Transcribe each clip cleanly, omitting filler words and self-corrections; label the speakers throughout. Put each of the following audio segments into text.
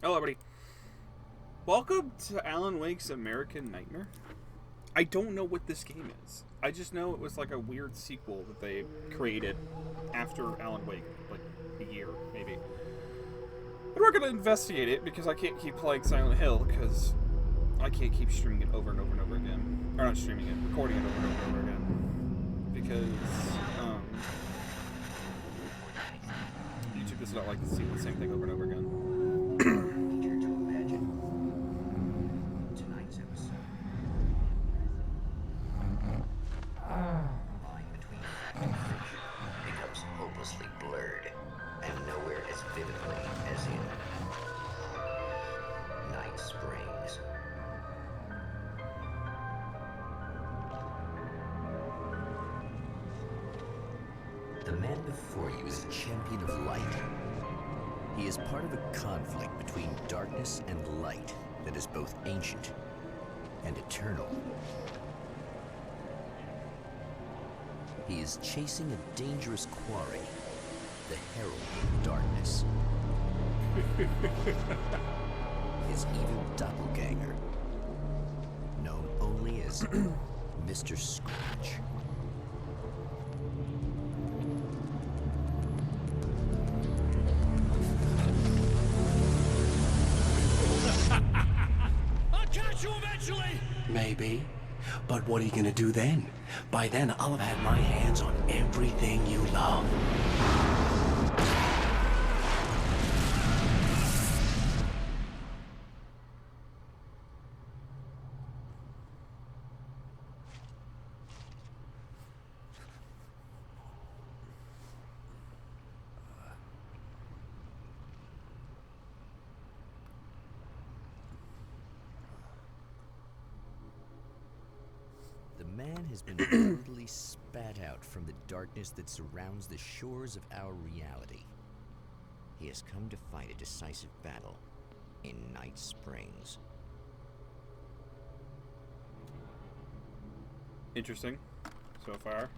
Speaker 1: Hello, everybody. Welcome to Alan Wake's American Nightmare. I don't know what this game is. I just know it was like a weird sequel that they created after Alan Wake, like a year, maybe. But we're gonna investigate it because I can't keep playing Silent Hill because I can't keep streaming it over and over and over again. Or not streaming it, recording it over and over and over again. Because, YouTube does not like to see the same thing over and over again.
Speaker 2: Line between fact and fiction becomes hopelessly blurred, and nowhere as vividly as in Night Springs. The man before you is a champion of light. He is part of a conflict between darkness and light that is both ancient and eternal. He is chasing a dangerous quarry, the Herald of Darkness. His evil doppelganger, known only as Mr. Scratch.
Speaker 3: I'll catch you eventually!
Speaker 4: Maybe. But what are you gonna do then? By then, I'll have had my hands on everything you love.
Speaker 2: The man has been brutally spat out from the darkness that surrounds the shores of our reality. He has come to fight a decisive battle in Night Springs.
Speaker 1: Interesting so far.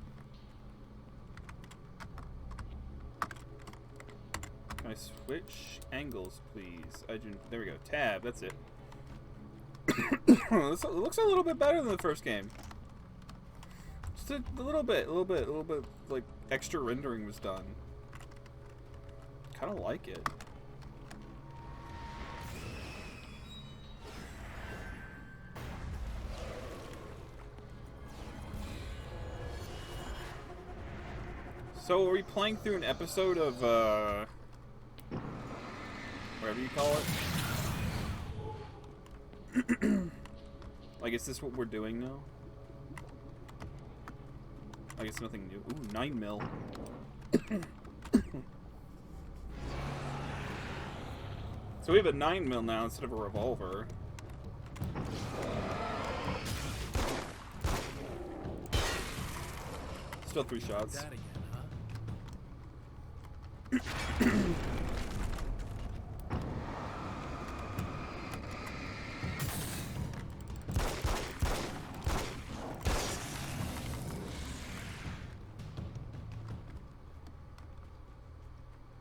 Speaker 1: Can I switch angles, please? There we go. Tab. That's it. This looks a little bit better than the first game. Just a little bit. Like extra rendering was done. Kind of like it. So, are we playing through an episode of, whatever you call it? Like, is this what we're doing now? I guess nothing new. Ooh, 9mm. So we have a 9mm now instead of a revolver. Still 3 shots.
Speaker 3: That again, huh?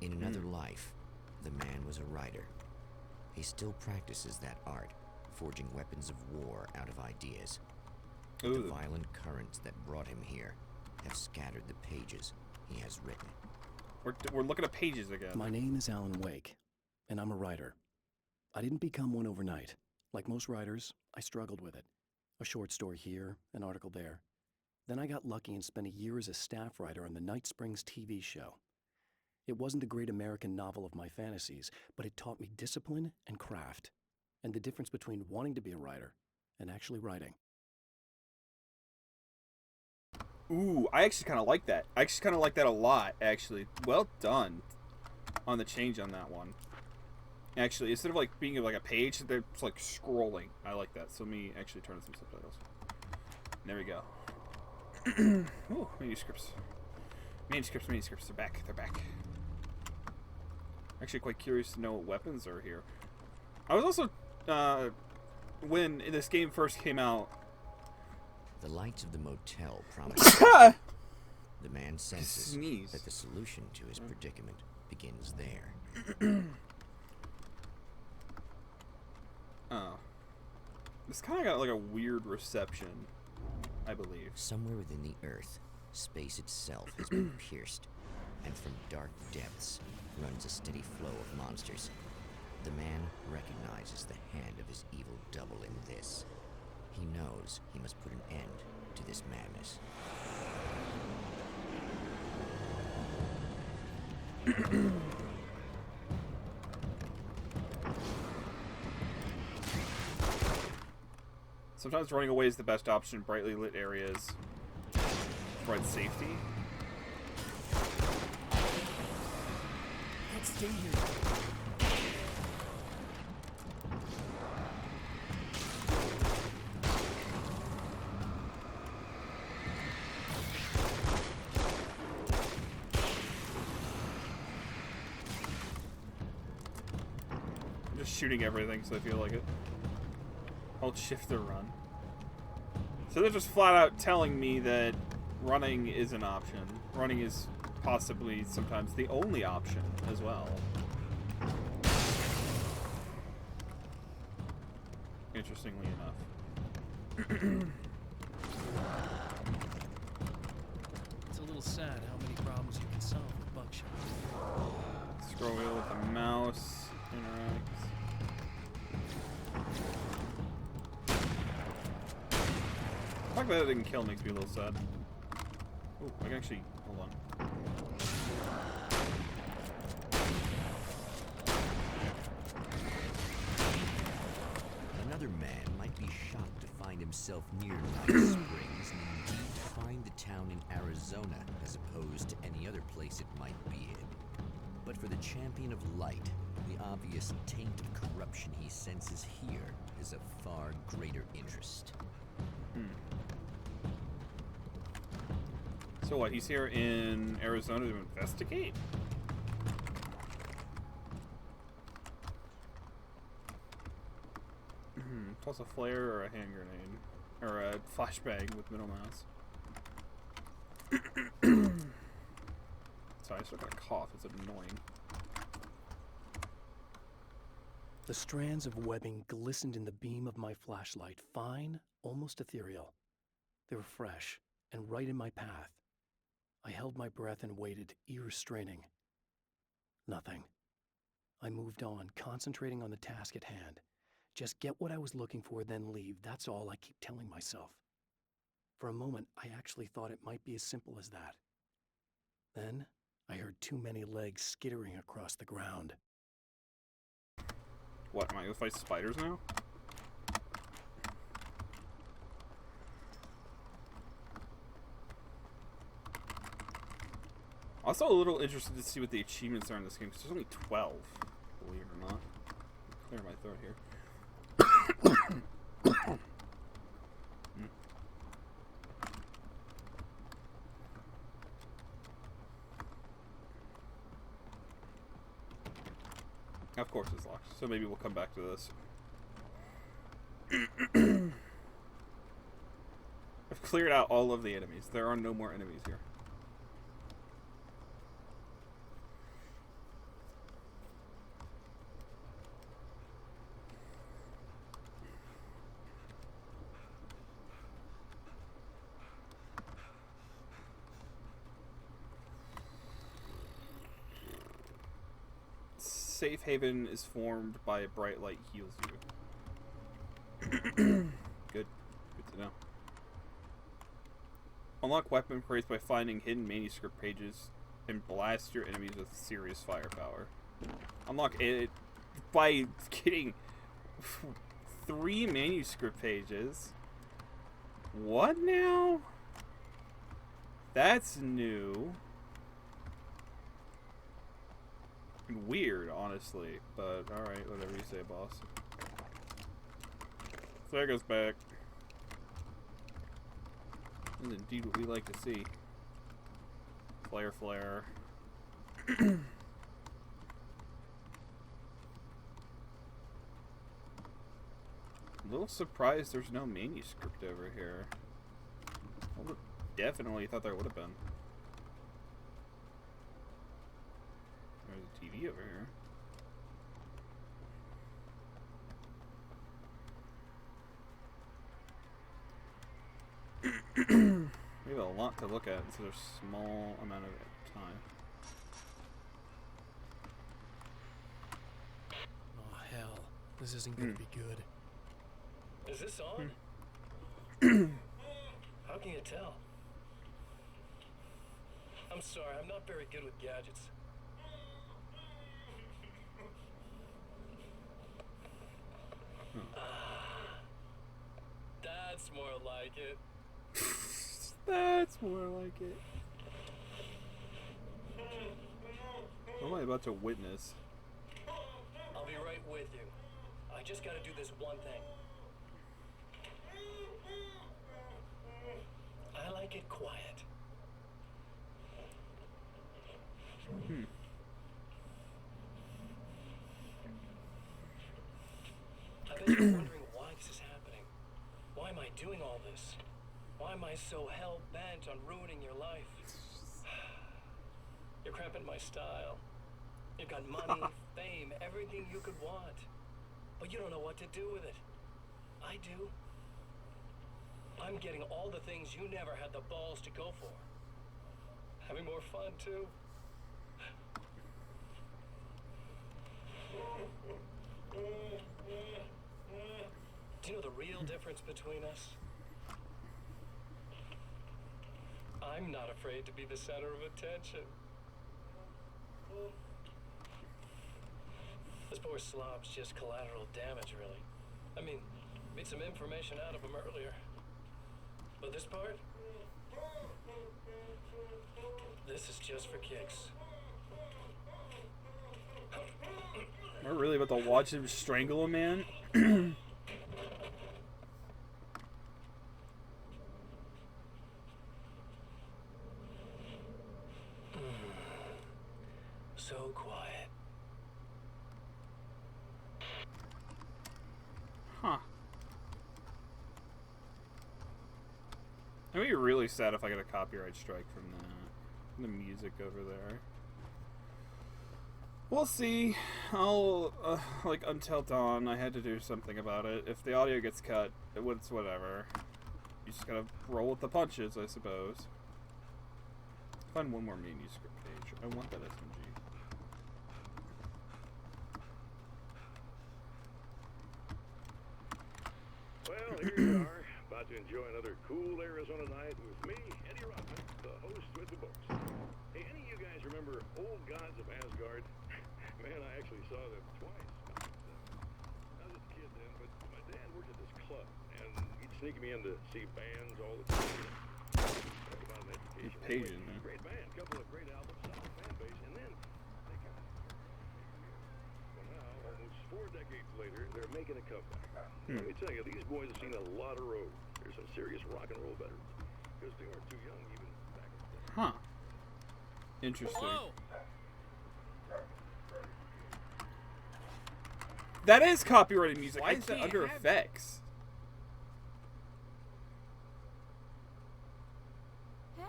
Speaker 2: In another life, the man was a writer. He still practices that art, forging weapons of war out of ideas. But the
Speaker 1: Ooh.
Speaker 2: violent currents that brought him here have scattered the pages he has written.
Speaker 1: We're looking at pages again.
Speaker 4: My name is Alan Wake, and I'm a writer. I didn't become one overnight. Like most writers, I struggled with it. A short story here, an article there. Then I got lucky and spent a year as a staff writer on the Night Springs TV show. It wasn't the great American novel of my fantasies, but it taught me discipline and craft, and the difference between wanting to be a writer and actually writing.
Speaker 1: Ooh, I actually kind of like that. I actually kind of like that a lot, actually. Well done on the change on that one. Actually, instead of like being like a page, they're just like scrolling. I like that. So let me actually turn on some subtitles. There we go. Ooh, manuscripts. Manuscripts. They're back. They're back. Actually, quite curious to know what weapons are here. I was also, when this game first came out.
Speaker 2: The lights of the motel promise. The man senses
Speaker 1: Sneeze.
Speaker 2: that the solution to his predicament begins there.
Speaker 1: This kind of got like a weird reception, I believe.
Speaker 2: Somewhere within the Earth, space itself has been pierced, and from dark depths runs a steady flow of monsters. The man recognizes the hand of his evil double in this. He knows he must put an end to this madness.
Speaker 1: Sometimes running away is the best option in brightly lit areas. Provide safety.
Speaker 4: Let's stay here.
Speaker 1: I'm just shooting everything so I feel like it. Hold shift to run. So they're just flat out telling me that running is an option. Running is possibly sometimes the only option as well. Interestingly enough.
Speaker 3: It's a little sad how many problems you can solve with buckshot.
Speaker 1: Scroll wheel with the mouse. Interact. The fact that it didn't kill makes me a little sad. Oh, I can actually... hold on.
Speaker 2: Another man might be shocked to find himself near Night Springs and indeed find the town in Arizona as opposed to any other place it might be in. But for the champion of light, the obvious taint of corruption he senses here is of far greater interest.
Speaker 1: So what, he's here in Arizona to investigate? Toss a flare or a hand grenade. Or a flashbang with middle mouse. Sorry, I still got a cough, it's annoying.
Speaker 4: The strands of webbing glistened in the beam of my flashlight, fine, almost ethereal. They were fresh and right in my path. I held my breath and waited, ears straining. Nothing. I moved on, concentrating on the task at hand. Just get what I was looking for, then leave. That's all I keep telling myself. For a moment, I actually thought it might be as simple as that. Then, I heard too many legs skittering across the ground.
Speaker 1: What, am I gonna fight spiders now? Also a little interested to see what the achievements are in this game, because there's only 12, believe it or not. Clear my throat here. Of course it's locked, so maybe we'll come back to this. I've cleared out all of the enemies. There are no more enemies here. Safe haven is formed by a bright light heals you. Good to know. Unlock weapon crates by finding hidden manuscript pages and blast your enemies with serious firepower. Unlock it by getting 3 manuscript pages. What now? That's new. Weird, honestly, but alright, whatever you say, boss. Flare goes back. This is indeed what we like to see. Flare, flare. I'm a little surprised there's no manuscript over here. I would definitely thought there would have been. There's a TV over here. We have a lot to look at in such a small amount of time.
Speaker 3: Oh, hell. This isn't gonna be good.
Speaker 5: Is this on? How can you tell? I'm sorry, I'm not very good with gadgets. That's more like it.
Speaker 1: That's more like it. What am I about to witness?
Speaker 5: I'll be right with you. I just gotta do this one thing. I like it quiet. I bet you're wondering why this is happening. Why am I doing all this? Why am I so hell-bent on ruining your life? You're cramping my style. You've got money, fame, everything you could want. But you don't know what to do with it. I do. I'm getting all the things you never had the balls to go for. Having more fun, too. Do you know the real difference between us? I'm not afraid to be the center of attention. This poor slob's just collateral damage, really. I mean, made some information out of him earlier. But this part? This is just for kicks.
Speaker 1: Am I really about to watch him strangle a man?
Speaker 5: So quiet.
Speaker 1: Huh. I'd be really sad if I get a copyright strike from that. The music over there. We'll see. I'll, like, Until Dawn, I had to do something about it. If the audio gets cut, it's whatever. You just gotta roll with the punches, I suppose. Find one more manuscript page. I want that SMG.
Speaker 6: Well, here you are, about to enjoy another cool Arizona night with me, Eddie Rodman, the host with the books. Hey, any of you guys remember Old Gods of Asgard? Man, I actually saw them twice. I was a kid then, but my dad worked at this club, and he'd sneak me in to see bands all the time. Talk about an education.
Speaker 1: Page
Speaker 6: Anyway,
Speaker 1: in there.
Speaker 6: great band, couple of great albums, solid fan base, and then they kind of... Well, now, almost 4 decades later, they're making a comeback. Let me tell you, these boys have seen a lot of road. They're some serious rock and roll veterans. Because they weren't too young even back in the day.
Speaker 1: Huh. Interesting.
Speaker 3: Whoa!
Speaker 1: That is copyrighted music. Why
Speaker 3: I
Speaker 1: is that
Speaker 3: can't
Speaker 1: under
Speaker 3: have
Speaker 1: effects?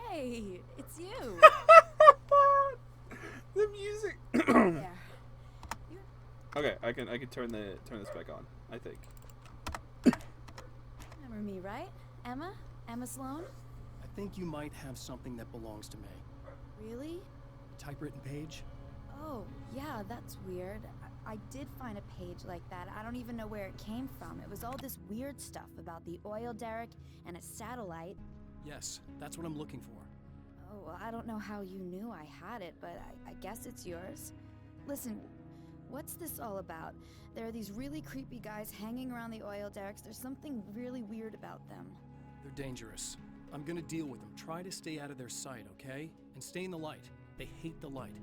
Speaker 7: Hey, it's you.
Speaker 1: The music.
Speaker 7: There.
Speaker 1: Okay, I can turn this back on. I think.
Speaker 7: Remember me, right? Emma? Emma Sloan?
Speaker 4: I think you might have something that belongs to me.
Speaker 7: Really?
Speaker 4: Typewritten page?
Speaker 7: Oh, yeah, that's weird. I did find a page like that. I don't even know where it came from. It was all this weird stuff about the oil derrick and a satellite.
Speaker 4: Yes, that's what I'm looking for.
Speaker 7: Oh, well, I don't know how you knew I had it, but I guess it's yours. Listen, what's this all about? There are these really creepy guys hanging around the oil derricks. There's something really weird about them.
Speaker 4: They're dangerous. I'm gonna deal with them. Try to stay out of their sight, okay? And stay in the light. They hate the light.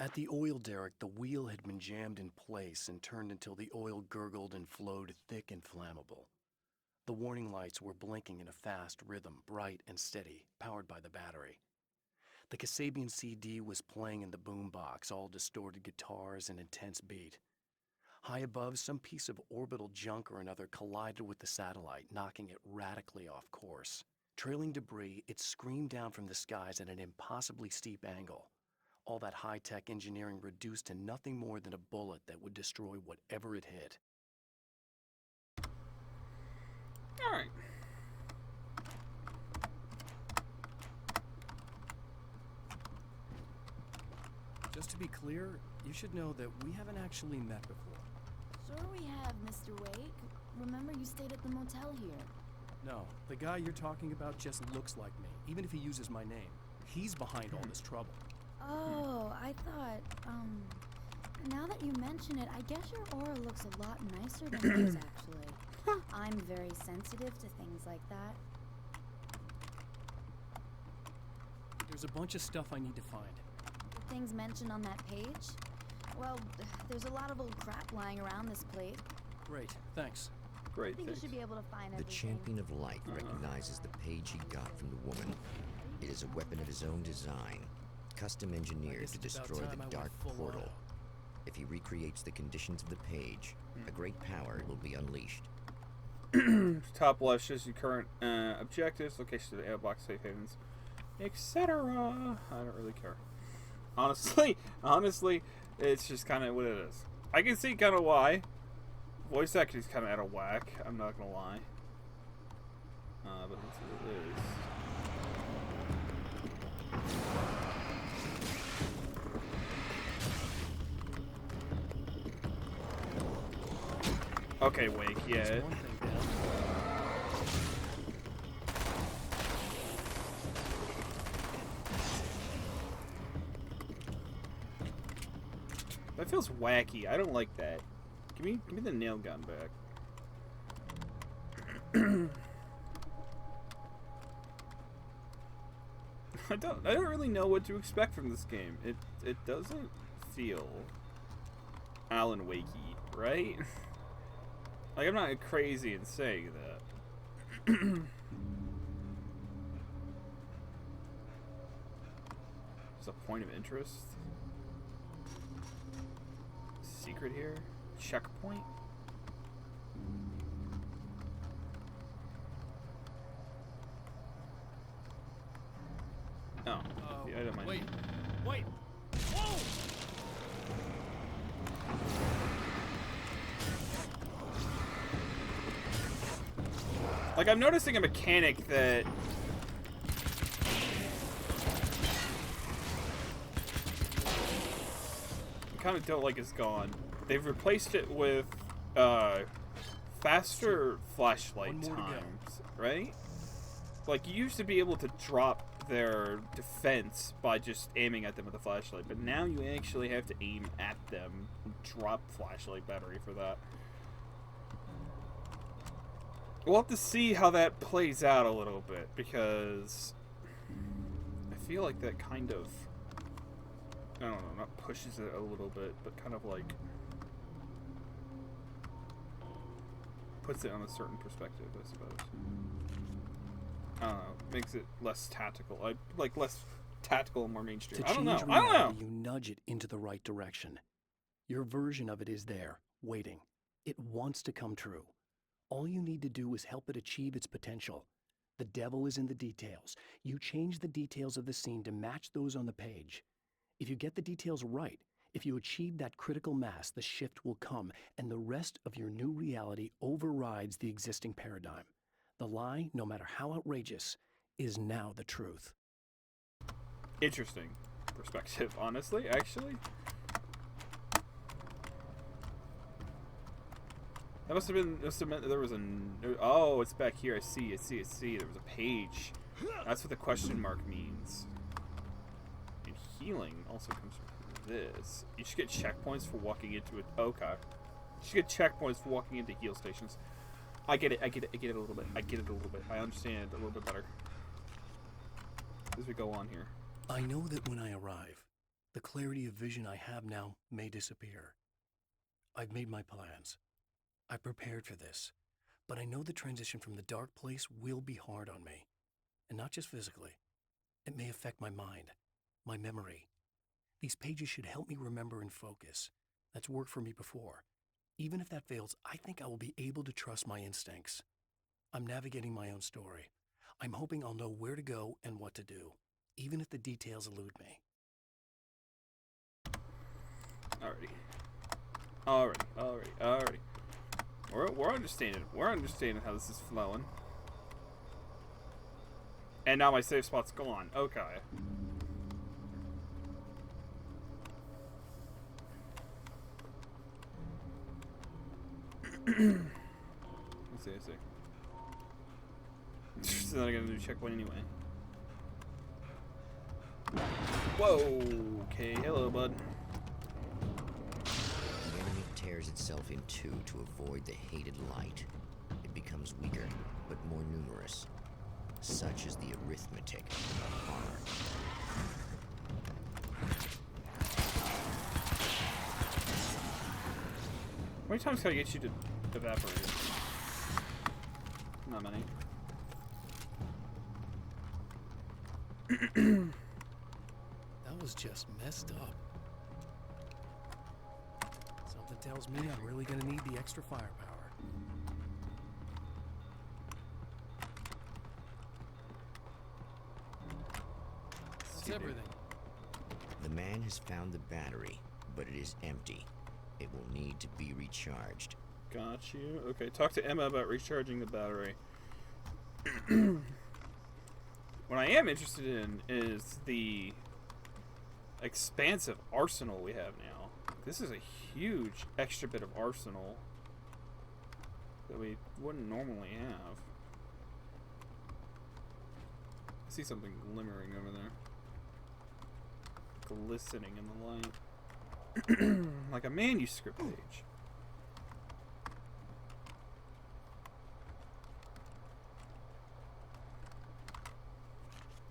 Speaker 4: At the oil derrick, the wheel had been jammed in place and turned until the oil gurgled and flowed thick and flammable. The warning lights were blinking in a fast rhythm, bright and steady, powered by the battery. The Kasabian CD was playing in the boombox, all distorted guitars and intense beat. High above, some piece of orbital junk or another collided with the satellite, knocking it radically off course. Trailing debris, it screamed down from the skies at an impossibly steep angle. All that high-tech engineering reduced to nothing more than a bullet that would destroy whatever it hit.
Speaker 1: Alright.
Speaker 4: Just to be clear, you should know that we haven't actually met before.
Speaker 7: Sure we have, Mr. Wake. Remember you stayed at the motel here.
Speaker 4: No, the guy you're talking about just looks like me, even if he uses my name. He's behind all this trouble.
Speaker 7: Oh, I thought, now that you mention it, I guess your aura looks a lot nicer than yours, actually. I'm very sensitive to things like that.
Speaker 4: There's a bunch of stuff I need to find.
Speaker 7: The things mentioned on that page? Well, there's a lot of old crap lying around this plate.
Speaker 4: Great, thanks.
Speaker 7: I
Speaker 1: Great,
Speaker 7: think you
Speaker 1: thanks.
Speaker 7: should be able to find
Speaker 2: The
Speaker 7: everything.
Speaker 2: champion of light recognizes the page he got from the woman. It is a weapon of his own design, custom engineered
Speaker 4: guess
Speaker 2: to
Speaker 4: it's about
Speaker 2: destroy
Speaker 4: time I
Speaker 2: the
Speaker 4: went
Speaker 2: dark
Speaker 4: full
Speaker 2: portal.
Speaker 4: auto.
Speaker 2: If he recreates the conditions of the page, a great power will be unleashed.
Speaker 1: Top left shows your current objectives, location of the box, safe havens, etc. I don't really care. Honestly, it's just kind of what it is. I can see kind of why. Voice acting is kind of out of whack. I'm not gonna lie. But that's what it is. Okay, Wake, yeah.
Speaker 4: That's one thing down.
Speaker 1: That feels wacky. I don't like that. Give me the nail gun back. I don't really know what to expect from this game. It doesn't feel Alan Wakey, right? Like, I'm not crazy in saying that. There's a point of interest. Secret here? Checkpoint? Oh, the item I
Speaker 3: Wait. Wait. Whoa!
Speaker 1: Like, I'm noticing a mechanic that I kind of don't like is gone. They've replaced it with faster flashlight
Speaker 4: One more to go.
Speaker 1: times, right? Like, you used to be able to drop their defense by just aiming at them with a flashlight, but now you actually have to aim at them and drop flashlight battery for that. We'll have to see how that plays out a little bit, because I feel like that kind of, I don't know, not pushes it a little bit, but kind of like puts it on a certain perspective, I suppose. I don't know, makes it less tactical, like less tactical and more mainstream.
Speaker 4: To
Speaker 1: I don't know.
Speaker 4: change
Speaker 1: I don't know.
Speaker 4: reality, you nudge it into the right direction. Your version of it is there, waiting. It wants to come true. All you need to do is help it achieve its potential. The devil is in the details. You change the details of the scene to match those on the page. If you get the details right, if you achieve that critical mass, the shift will come, and the rest of your new reality overrides the existing paradigm. The lie, no matter how outrageous, is now the truth.
Speaker 1: Interesting perspective, honestly, actually. That must have been there was oh, it's back here. I see. There was a page. That's what the question mark means. And healing also comes from this. You should get checkpoints for walking into it. Okay. You should get checkpoints for walking into heal stations. I get it a little bit. I understand it a little bit better as we go on here.
Speaker 4: I know that when I arrive, the clarity of vision I have now may disappear. I've made my plans. I prepared for this, but I know the transition from the dark place will be hard on me. And not just physically. It may affect my mind, my memory. These pages should help me remember and focus. That's worked for me before. Even if that fails, I think I will be able to trust my instincts. I'm navigating my own story. I'm hoping I'll know where to go and what to do, even if the details elude me.
Speaker 1: Alrighty. We're understanding. We're understanding how this is flowing. And now my safe spot's gone. Okay. Let's see. So then I gotta do a checkpoint anyway. Whoa. Okay. Hello, bud.
Speaker 2: The enemy tears itself in two to avoid the hated light. It becomes weaker, but more numerous. Such is the arithmetic of horror.
Speaker 1: How many times can I get you to evaporate? Not many.
Speaker 3: That was just messed up. Something tells me I'm really gonna need the extra firepower. That's everything.
Speaker 2: The man has found the battery, but it is empty. It will need to be recharged.
Speaker 1: Got you. Okay, talk to Emma about recharging the battery. What I am interested in is the expansive arsenal we have now. This is a huge extra bit of arsenal that we wouldn't normally have. I see something glimmering over there. Glistening in the light. Like a manuscript page.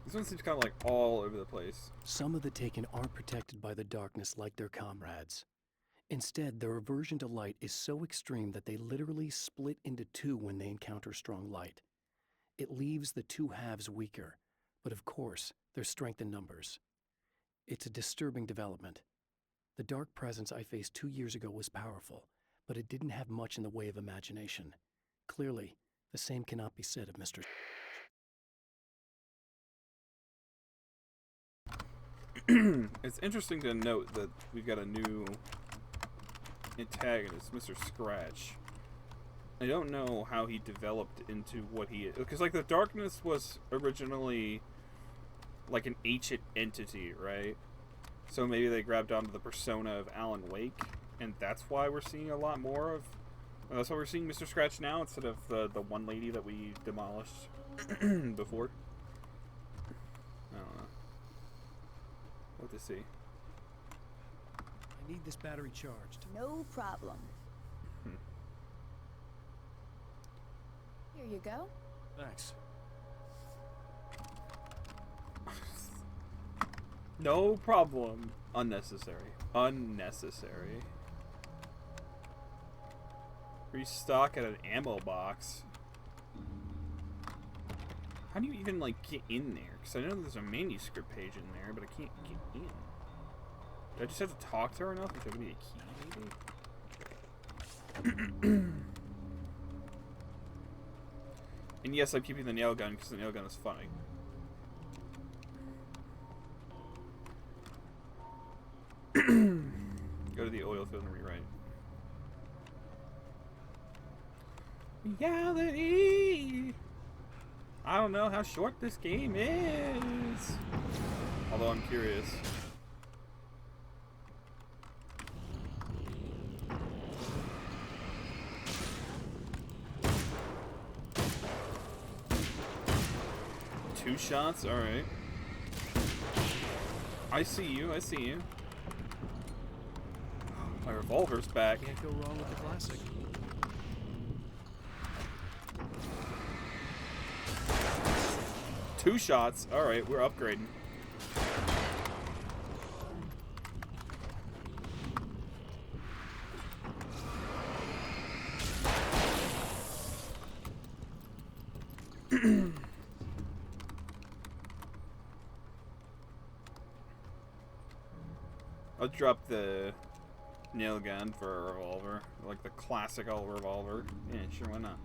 Speaker 1: This one seems kind of like all over the place.
Speaker 4: Some of the Taken aren't protected by the darkness like their comrades. Instead, their aversion to light is so extreme that they literally split into two when they encounter strong light. It leaves the two halves weaker, but of course, there's strength in numbers. It's a disturbing development. The dark presence I faced 2 years ago was powerful, but it didn't have much in the way of imagination. Clearly, the same cannot be said of Mr.
Speaker 1: It's interesting to note that we've got a new antagonist, Mr. Scratch. I don't know how he developed into what he is. Because, like, the darkness was originally like an ancient entity, right? So maybe they grabbed onto the persona of Alan Wake, and that's why we're seeing a lot more of... that's why we're seeing Mr. Scratch now instead of the one lady that we demolished before. I don't know. What to see.
Speaker 3: I need this battery charged.
Speaker 7: No problem. Here you go.
Speaker 3: Thanks.
Speaker 1: No problem. Unnecessary. Unnecessary. Restock at an ammo box. How do you even, like, get in there? Because I know there's a manuscript page in there, but I can't get in. Do I just have to talk to her enough? Or should I give me a key, maybe? And yes, I'm keeping the nail gun, because the nail gun is funny. Go to the oil field and rewrite. Reality! I don't know how short this game is. Although I'm curious. Two shots? Alright. I see you, I see you. My revolver's back.
Speaker 3: Can't go wrong with the classic.
Speaker 1: Two shots. Alright, we're upgrading. I'll drop the nail gun for a revolver. Like the classic old revolver. Yeah, sure, why not?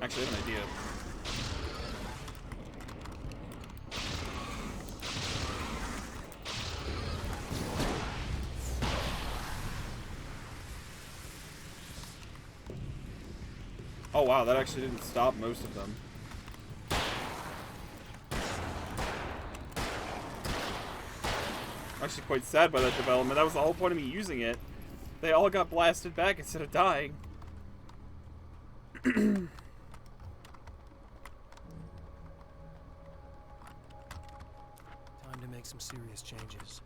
Speaker 1: Actually, I have an idea. Oh wow, that actually didn't stop most of them. I'm actually quite sad by that development. That was the whole point of me using it. They all got blasted back instead of dying.
Speaker 3: Time to make some serious changes.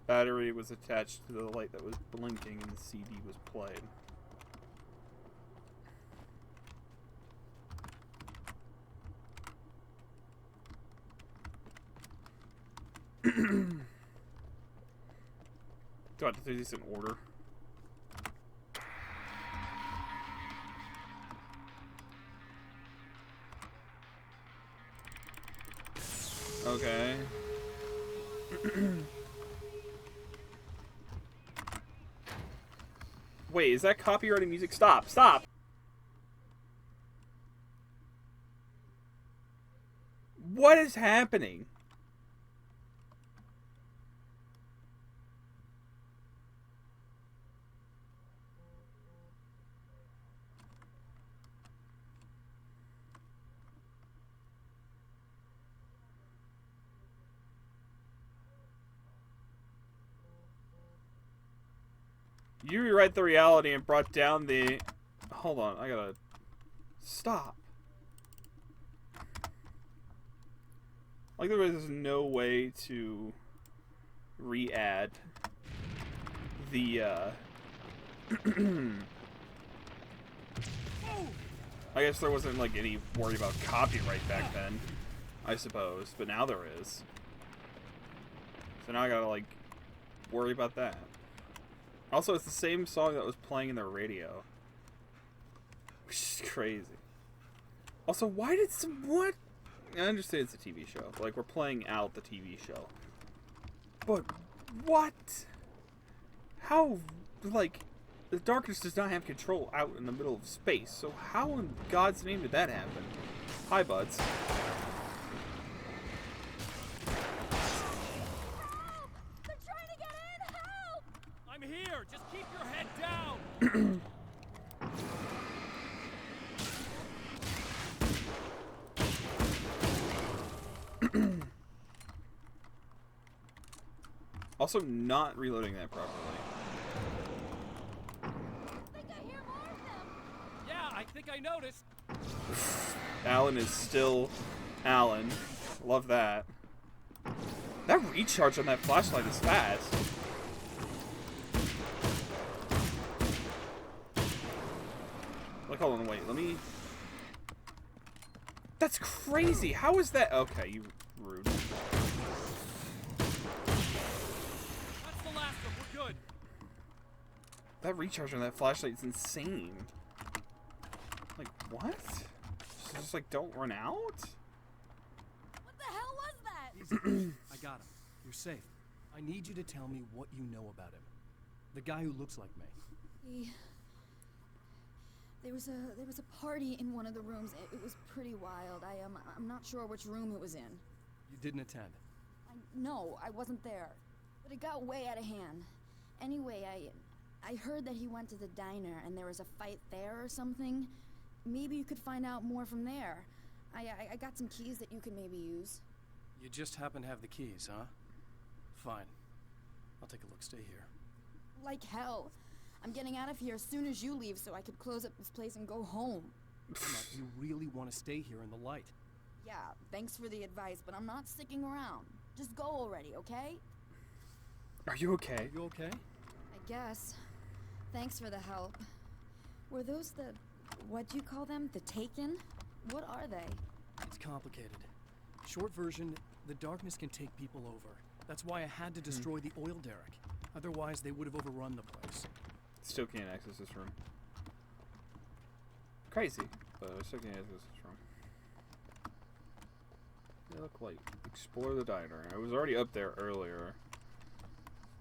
Speaker 1: Battery was attached to the light that was blinking and the CD was playing. Do I have to do this in order? Okay. Wait, is that copyrighted music? Stop! Stop! What is happening? You rewrite the reality and brought down the... Hold on, I gotta... Stop. Like there was no way to re-add the, I guess there wasn't, like, any worry about copyright back then, I suppose. But now there is. So now I gotta, like, worry about that. Also, it's the same song that was playing in the radio. Which is crazy. Also, why did what? I understand it's a TV show. Like, we're playing out the TV show. But, what? How, like, the darkness does not have control out in the middle of space. So how in God's name did that happen? Hi, buds.
Speaker 3: Here, just keep your head down.
Speaker 1: Also, not reloading that properly.
Speaker 7: I think I hear more of them.
Speaker 3: Yeah, I think I noticed.
Speaker 1: Alan is still Alan. Love that. That recharge on that flashlight is fast. Like, hold on, wait, let me... That's crazy! How is that... Okay, you rude.
Speaker 3: That's the last one. We're good.
Speaker 1: That recharge on that flashlight is insane. Like, what? Just like, don't run out?
Speaker 7: What the hell was that?
Speaker 3: Easy. I got him. You're safe. I need you to tell me what you know about him. The guy who looks like me.
Speaker 7: There was a party in one of the rooms. It was pretty wild. I'm not sure which room it was in.
Speaker 3: You didn't attend.
Speaker 7: No, I wasn't there. But it got way out of hand. Anyway, I heard that he went to the diner and there was a fight there or something. Maybe you could find out more from there. I got some keys that you could maybe use.
Speaker 3: You just happen to have the keys, huh? Fine. I'll take a look. Stay here.
Speaker 7: Like hell. I'm getting out of here as soon as you leave so I could close up this place and go home.
Speaker 3: Come on, you really want to stay here in the light?
Speaker 7: Yeah, thanks for the advice, but I'm not sticking around. Just go already, okay?
Speaker 1: Are you okay?
Speaker 3: You okay?
Speaker 7: I guess. Thanks for the help. Were those what'd you call them? The Taken? What are they?
Speaker 3: It's complicated. Short version, the darkness can take people over. That's why I had to destroy the oil derrick. Otherwise, they would have overrun the place.
Speaker 1: Still can't access this room. Crazy, but I still can't access this room. They look like explore the diner. I was already up there earlier.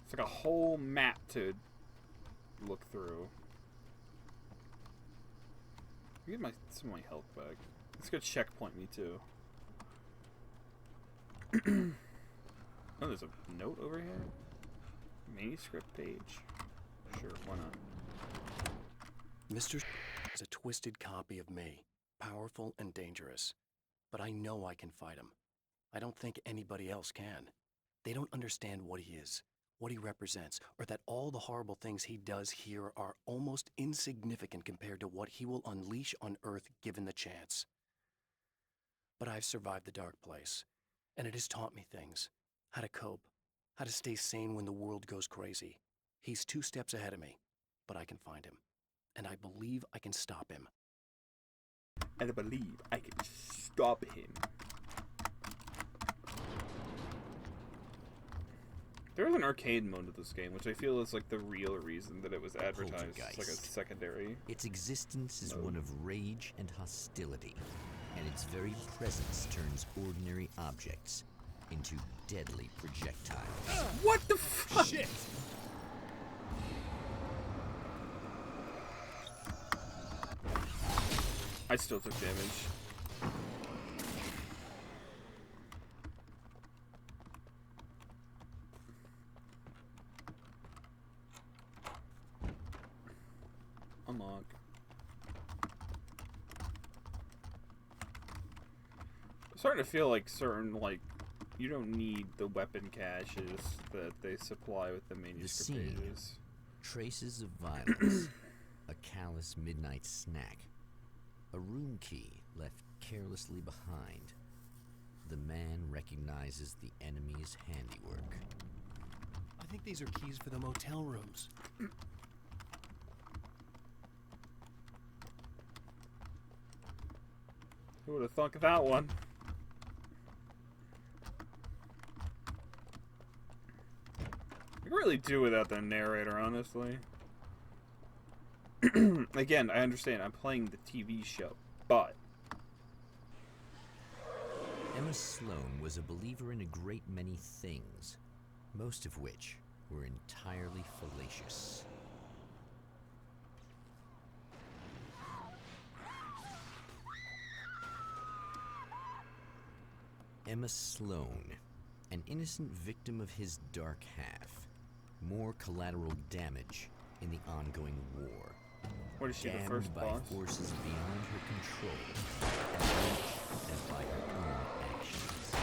Speaker 1: It's like a whole map to look through. Get some of my health back. It's gonna checkpoint me too. Oh, there's a note over here? Manuscript page. Sure, why not?
Speaker 4: Mr. is a twisted copy of me, powerful and dangerous. But I know I can fight him. I don't think anybody else can. They don't understand what he is, what he represents, or that all the horrible things he does here are almost insignificant compared to what he will unleash on Earth given the chance. But I've survived the dark place, and it has taught me things. How to cope, how to stay sane when the world goes crazy. He's 2 steps ahead of me, but I can find him. And I believe I can stop him.
Speaker 1: And I believe I can stop him. There is an arcade mode to this game, which I feel is like the real reason that it was advertised as like a secondary.
Speaker 2: Its existence is
Speaker 1: mode.
Speaker 2: one of rage and hostility, and its very presence turns ordinary objects into deadly projectiles.
Speaker 1: What the fuck?
Speaker 3: Shit!
Speaker 1: I still took damage. Unlock. I'm starting to feel like certain, like, you don't need the weapon caches that they supply with the manuscript
Speaker 2: scene.
Speaker 1: pages.
Speaker 2: Traces of violence, a callous midnight snack, a room key left carelessly behind. The man recognizes the enemy's handiwork.
Speaker 3: I think these are keys for the motel rooms.
Speaker 1: Who would have thunk of that one? I could really do without the narrator, honestly. Again, I understand, I'm playing the TV show, but...
Speaker 2: Emma Sloan was a believer in a great many things, most of which were entirely fallacious. Emma Sloan, an innocent victim of his dark half. More collateral damage in the ongoing war.
Speaker 1: What is she, the
Speaker 2: Damned
Speaker 1: first
Speaker 2: by
Speaker 1: boss?
Speaker 2: forces beyond her control, as much as by her own actions.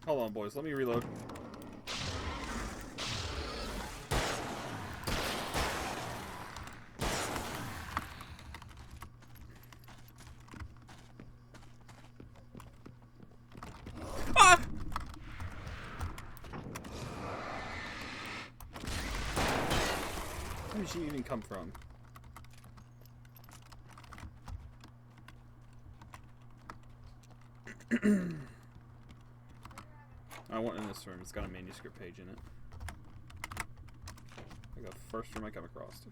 Speaker 1: Hold on, boys, let me reload. Ah! Where did she even come from? I went in this room. It's got a manuscript page in it. Like the first room I come across.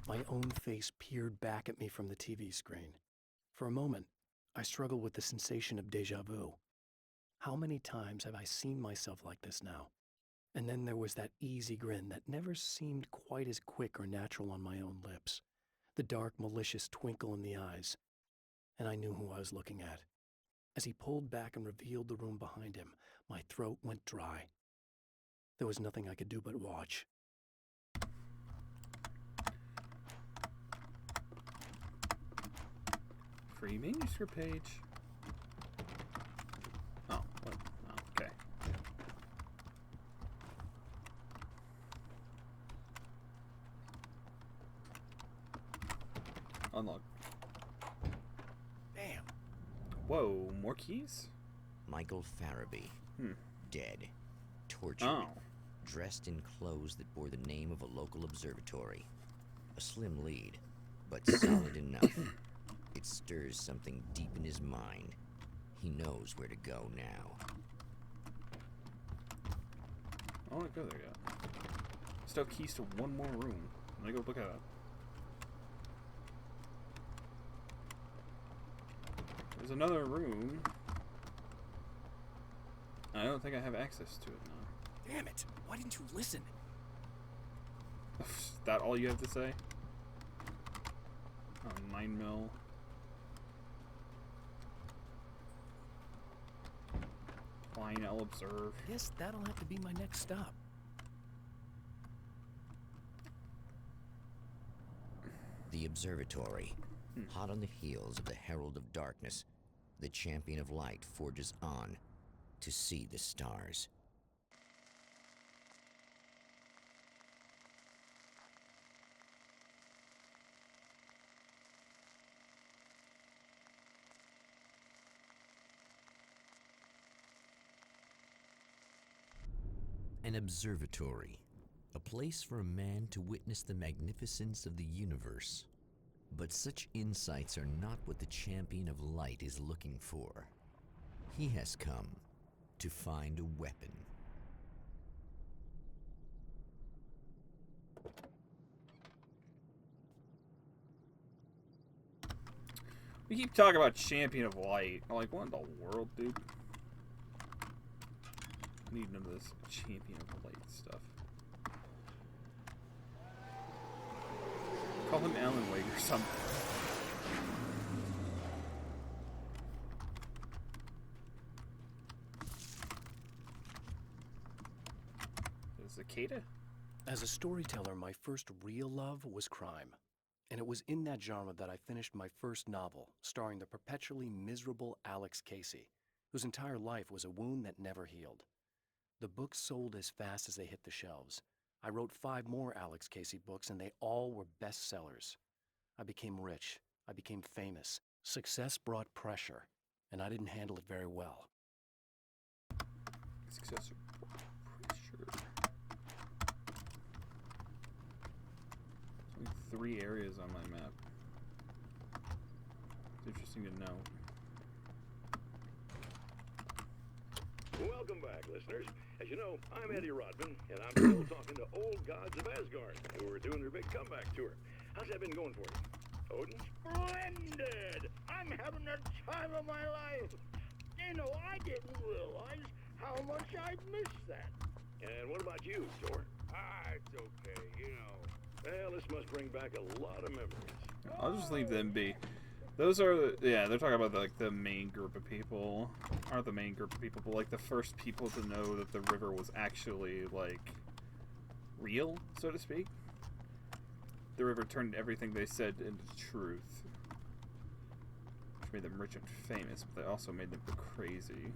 Speaker 4: My own face peered back at me from the TV screen. For a moment, I struggled with the sensation of déjà vu. How many times have I seen myself like this now? And then there was that easy grin that never seemed quite as quick or natural on my own lips. The dark, malicious twinkle in the eyes. And I knew who I was looking at. As he pulled back and revealed the room behind him, my throat went dry. There was nothing I could do but watch.
Speaker 1: Free manuscript page. Oh, what? Oh, okay. Unlock.
Speaker 3: Damn.
Speaker 1: Whoa, more keys?
Speaker 2: Michael Farabee, dead, tortured,
Speaker 1: Oh.
Speaker 2: dressed in clothes that bore the name of a local observatory. A slim lead, but solid enough. It stirs something deep in his mind. He knows where to go now.
Speaker 1: I want to go there yet. Still keys to one more room. Let me go look at that. There's another room. I don't think I have access to it now.
Speaker 3: Damn it! Why didn't you listen?
Speaker 1: Is that all you have to say? Oh, 9 mil. Fine, I'll observe.
Speaker 4: I guess that'll have to be my next stop.
Speaker 2: The observatory. Hot on the heels of the Herald of Darkness, the Champion of Light forges on to see the stars. An observatory, a place for a man to witness the magnificence of the universe. But such insights are not what the Champion of Light is looking for. He has come to find a weapon.
Speaker 1: We keep talking about Champion of Light. I'm like, what in the world, dude? I need none of this Champion of Light stuff. Call him Alan Wake or something. Cicada?
Speaker 4: As a storyteller, my first real love was crime. And it was in that genre that I finished my first novel, starring the perpetually miserable Alex Casey, whose entire life was a wound that never healed. The books sold as fast as they hit the shelves. I wrote 5 more Alex Casey books, and they all were bestsellers. I became rich. I became famous. Success brought pressure, and I didn't handle it very well.
Speaker 1: Success pressure. Only 3 areas on my map. It's interesting to know.
Speaker 6: Welcome back, listeners. As you know, I'm Eddie Rodman, and I'm still talking to old gods of Asgard, who are doing their big comeback tour. How's that been going for you? Odin?
Speaker 8: Splendid! I'm having the time of my life. You know, I didn't realize how much I'd missed that.
Speaker 6: And what about you, Thor?
Speaker 8: It's okay, you know.
Speaker 6: Well, this must bring back a lot of memories.
Speaker 1: I'll just leave them be. Those are, yeah, they're talking about like the main group of people. Aren't the main group of people, but like the first people to know that the river was actually like real, so to speak. The river turned everything they said into truth. Which made them rich and famous, but they also made them crazy.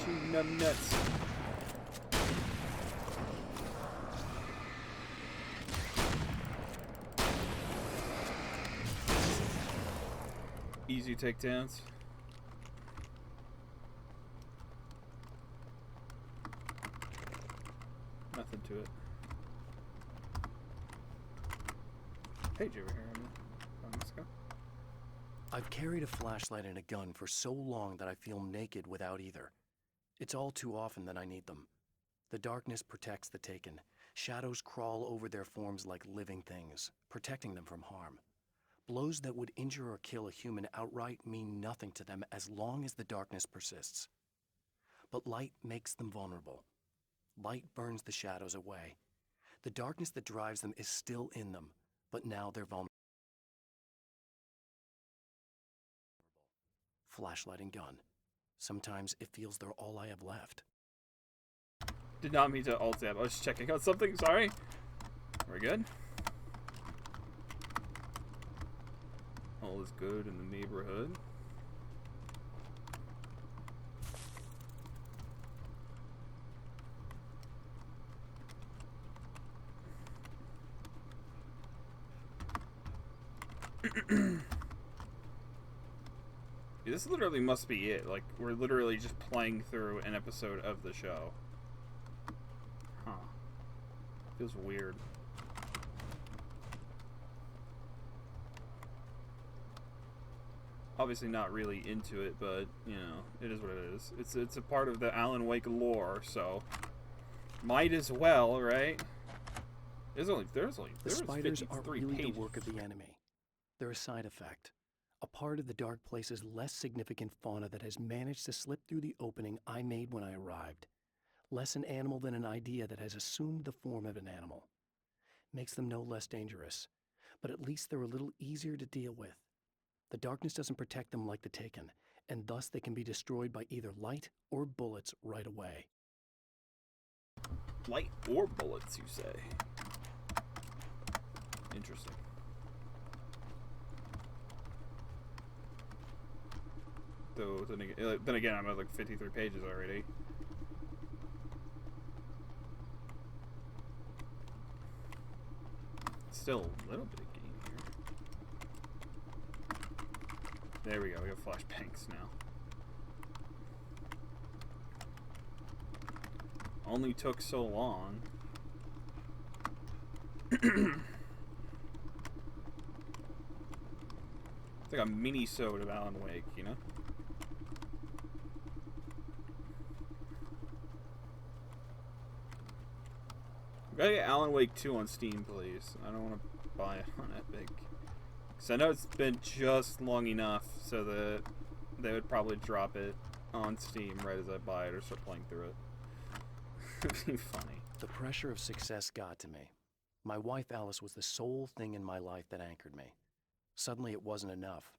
Speaker 1: Shooting them nuts. Easy takedowns. Nothing to it. Page over here on this go.
Speaker 4: I've carried a flashlight and a gun for so long that I feel naked without either. It's all too often that I need them. The darkness protects the taken. Shadows crawl over their forms like living things, protecting them from harm. Blows that would injure or kill a human outright mean nothing to them as long as the darkness persists. But light makes them vulnerable. Light burns the shadows away. The darkness that drives them is still in them, but now they're vulnerable. Flashlight and gun. Sometimes it feels they're all I have left.
Speaker 1: Did not mean to alt tab. I was checking out something. Sorry. We're good. All is good in the neighborhood. This literally must be it. Like, we're literally just playing through an episode of the show. Huh. Feels weird. Obviously not really into it, but, you know, it is what it is. It's a part of the Alan Wake lore, so might as well, right? There's
Speaker 4: The spiders aren't
Speaker 1: 53
Speaker 4: really
Speaker 1: pages.
Speaker 4: the work of the enemy. They're a side effect. A part of the Dark Place's less significant fauna that has managed to slip through the opening I made when I arrived. Less an animal than an idea that has assumed the form of an animal. Makes them no less dangerous, but at least they're a little easier to deal with. The darkness doesn't protect them like the Taken, and thus they can be destroyed by either light or bullets right away.
Speaker 1: Light or bullets, you say? Interesting. Though, then again, I'm at like 53 pages already. Still a little bit of game here. There we go, we have flashbangs now. Only took so long. It's like a mini-sode of Alan Wake, you know? Gotta get Alan Wake 2 on Steam, please. I don't want to buy it on Epic. Because I know it's been just long enough so that they would probably drop it on Steam right as I buy it or start playing through it. It'd be funny.
Speaker 4: The pressure of success got to me. My wife Alice was the sole thing in my life that anchored me. Suddenly it wasn't enough.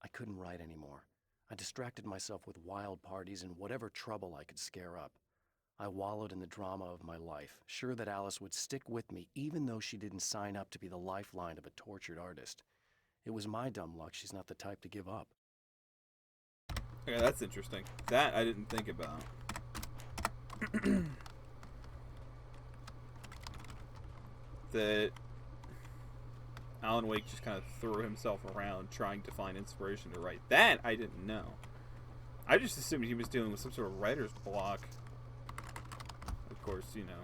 Speaker 4: I couldn't write anymore. I distracted myself with wild parties and whatever trouble I could scare up. I wallowed in the drama of my life, sure that Alice would stick with me even though she didn't sign up to be the lifeline of a tortured artist. It was my dumb luck she's not the type to give up.
Speaker 1: Okay, that's interesting. That I didn't think about. That Alan Wake just kind of threw himself around trying to find inspiration to write. That I didn't know. I just assumed he was dealing with some sort of writer's block. Of course, you know.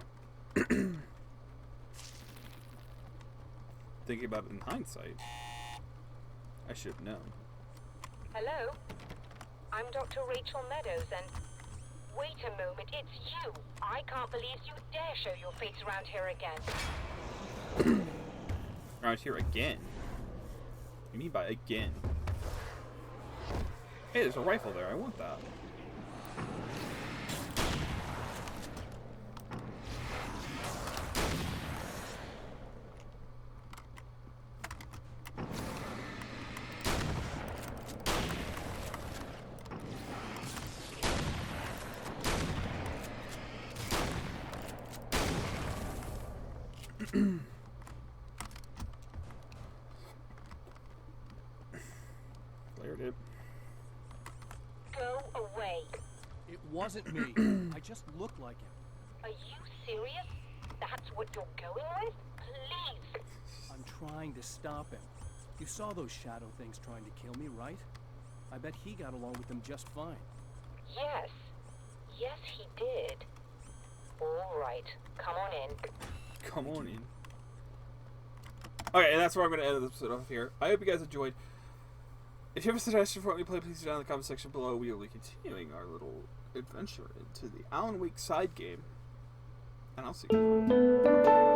Speaker 1: Thinking about it in hindsight, I should have known.
Speaker 9: Hello? I'm Dr. Rachel Meadows, and... Wait a moment, it's you! I can't believe you dare show your face around here again.
Speaker 1: Around here again? What do you mean by again? Hey, there's a rifle there. I want that. Cleared it.
Speaker 9: Go away.
Speaker 3: It wasn't me. I just looked like him.
Speaker 9: Are you serious? That's what you're going with? Please.
Speaker 3: I'm trying to stop him. You saw those shadow things trying to kill me, right? I bet he got along with them just fine.
Speaker 9: Yes. Yes, he did. All right. Come on in.
Speaker 1: Come on in. Okay, and that's where I'm going to end the episode off here. I hope you guys enjoyed. If you have a suggestion for what we play, please do down in the comment section below. We will be continuing our little adventure into the Alan Wake side game. And I'll see you.